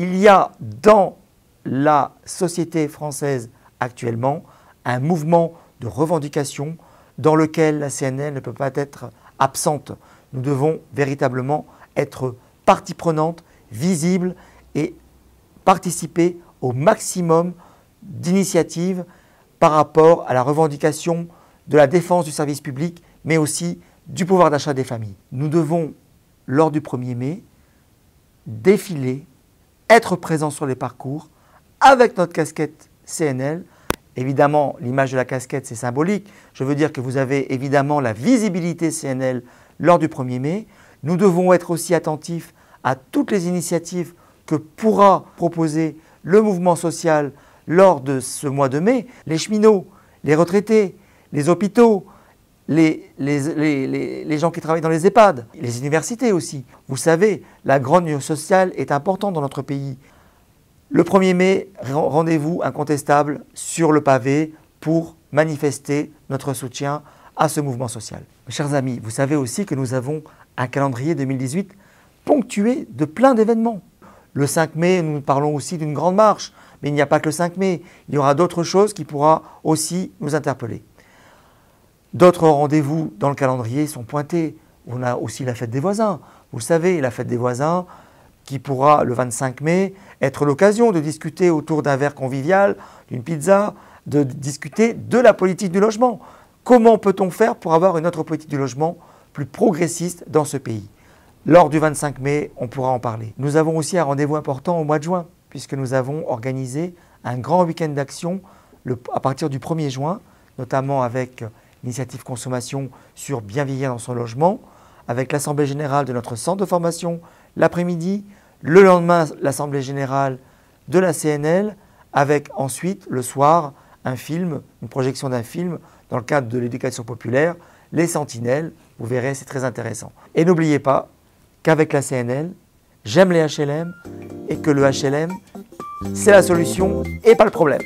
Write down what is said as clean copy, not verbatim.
Il y a dans la société française actuellement un mouvement de revendication dans lequel la CNL ne peut pas être absente. Nous devons véritablement être partie prenante, visible et participer au maximum d'initiatives par rapport à la revendication de la défense du service public, mais aussi du pouvoir d'achat des familles. Nous devons, lors du 1er mai, défiler, être présents sur les parcours avec notre casquette CNL. Évidemment, l'image de la casquette, c'est symbolique. Je veux dire que vous avez évidemment la visibilité CNL lors du 1er mai. Nous devons être aussi attentifs à toutes les initiatives que pourra proposer le mouvement social lors de ce mois de mai. Les cheminots, les retraités, les hôpitaux, les gens qui travaillent dans les EHPAD, les universités aussi. Vous savez, la grande union sociale est importante dans notre pays. Le 1er mai, rendez-vous incontestable sur le pavé pour manifester notre soutien à ce mouvement social. Mes chers amis, vous savez aussi que nous avons un calendrier 2018 ponctué de plein d'événements. Le 5 mai, nous parlons aussi d'une grande marche, mais il n'y a pas que le 5 mai. Il y aura d'autres choses qui pourront aussi nous interpeller. D'autres rendez-vous dans le calendrier sont pointés. On a aussi la fête des voisins. Vous le savez, la fête des voisins qui pourra, le 25 mai, être l'occasion de discuter autour d'un verre convivial, d'une pizza, de discuter de la politique du logement. Comment peut-on faire pour avoir une autre politique du logement plus progressiste dans ce pays? Lors du 25 mai, on pourra en parler. Nous avons aussi un rendez-vous important au mois de juin, puisque nous avons organisé un grand week-end d'action à partir du 1er juin, notamment avec l'initiative consommation sur bien vieillir dans son logement, avec l'Assemblée générale de notre centre de formation l'après-midi, le lendemain l'Assemblée générale de la CNL, avec ensuite le soir un film, une projection d'un film dans le cadre de l'éducation populaire, Les Sentinelles. Vous verrez, c'est très intéressant. Et n'oubliez pas qu'avec la CNL, j'aime les HLM et que le HLM, c'est la solution et pas le problème.